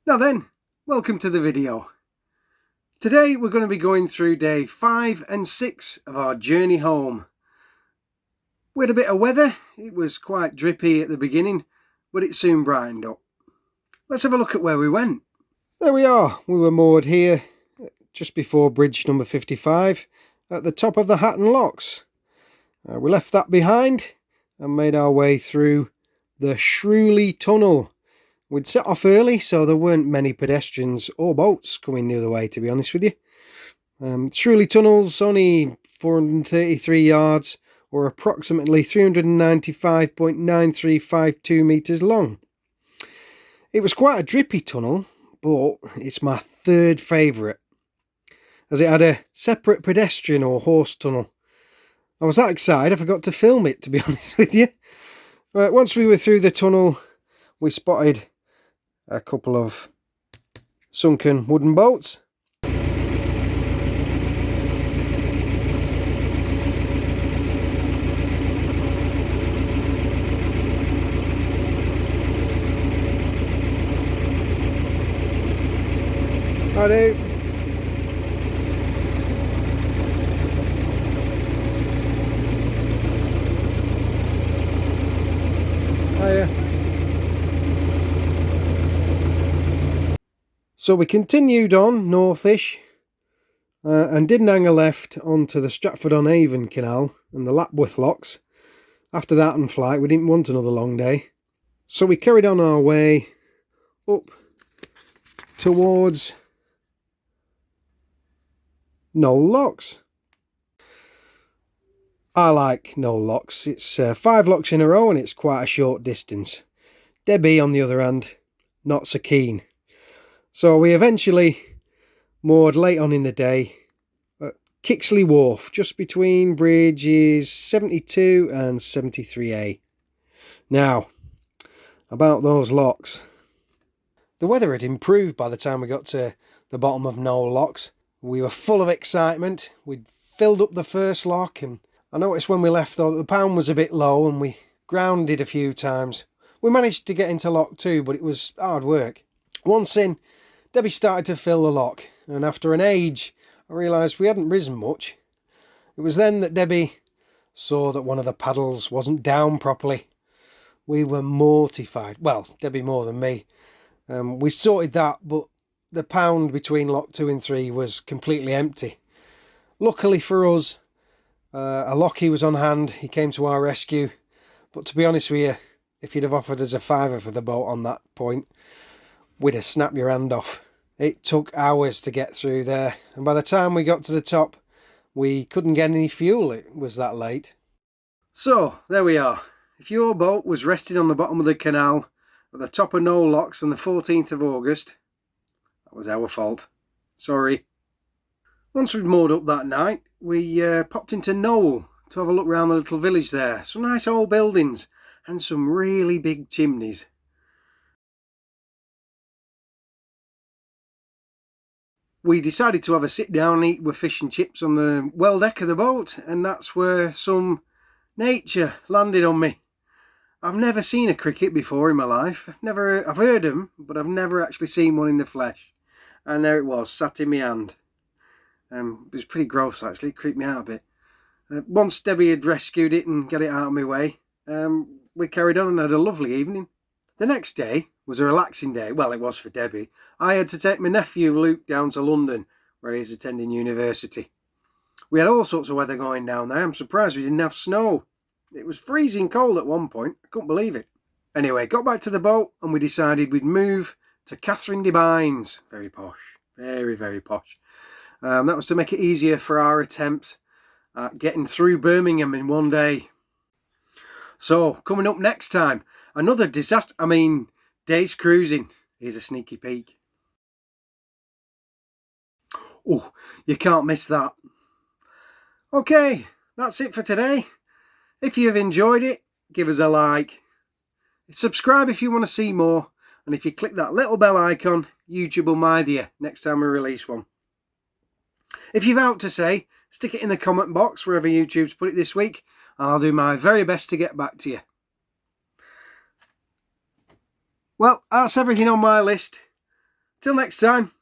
Now then, welcome to the video. Today we're going to be going through day 5 and 6 of our journey home. We had a bit of weather. It was quite drippy at the beginning, but it soon brightened up. Let's have a look at where we went. There we are. We were moored here just before bridge number 55 at the top of the Hatton Locks. We left that behind and made our way through the Shrewsbury Tunnel. We'd set off early, so there weren't many pedestrians or boats coming the other way, to be honest with you. Shrewsbury Tunnel's only 433 yards, or approximately 395.9352 metres long. It was quite a drippy tunnel, but it's my third favourite, as it had a separate pedestrian or horse tunnel. I was that excited I forgot to film it, to be honest with you. Right, once we were through the tunnel, we spotted a couple of sunken wooden boats. I do. Hiya. So we continued on northish and didn't hang a left onto the Stratford-on-Avon canal and the Lapworth locks. After that and flight, we didn't want another long day. So we carried on our way up towards Knowle locks. I like Knowle locks. It's 5 locks in a row and it's quite a short distance. Debbie, on the other hand, not so keen. So we eventually moored late on in the day at Kixley Wharf, just between bridges 72 and 73A. Now, about those locks. The weather had improved by the time we got to the bottom of Knowle locks. We were full of excitement. We'd filled up the first lock, and I noticed when we left though that the pound was a bit low and we grounded a few times. We managed to get into lock 2, but it was hard work. Once in, Debbie started to fill the lock, and after an age I realised we hadn't risen much. It was then that Debbie saw that one of the paddles wasn't down properly. We were mortified. Well, Debbie more than me. We sorted that, but the pound between lock 2 and 3 was completely empty. Luckily for us, a lockie was on hand. He came to our rescue. But to be honest with you, if you'd have offered us a £5 for the boat on that point, we'd have snapped your hand off. It took hours to get through there, and by the time we got to the top, we couldn't get any fuel. It was that late. So, there we are. If your boat was resting on the bottom of the canal at the top of Knowle locks on the 14th of August, that was our fault. Sorry. Once we'd moored up that night, we popped into Knowle to have a look around the little village there. Some nice old buildings and some really big chimneys. We decided to have a sit down and eat with fish and chips on the well deck of the boat, and that's where some nature landed on me. I've never seen a cricket before in my life. I've heard them, but I've never actually seen one in the flesh. And there it was, sat in my hand. It was pretty gross actually, it creeped me out a bit. Once Debbie had rescued it and got it out of my way, we carried on and had a lovely evening. The next day was a relaxing day. Well, it was for Debbie. I had to take my nephew Luke down to London, where he's attending university. We had all sorts of weather going down there. I'm surprised we didn't have snow. It was freezing cold at one point. I couldn't believe it. Anyway, got back to the boat and we decided we'd move to Catherine de Bynes. Very posh. Very, very posh. That was to make it easier for our attempt at getting through Birmingham in one day. So, coming up next time, another day's cruising. Here's a sneaky peek. Oh, you can't miss that. Okay, that's it for today. If you've enjoyed it, give us a like. Subscribe if you want to see more. And if you click that little bell icon, YouTube will mind you next time we release one. If you've out to say, stick it in the comment box wherever YouTube's put it this week. I'll do my very best to get back to you. Well, that's everything on my list. Till next time.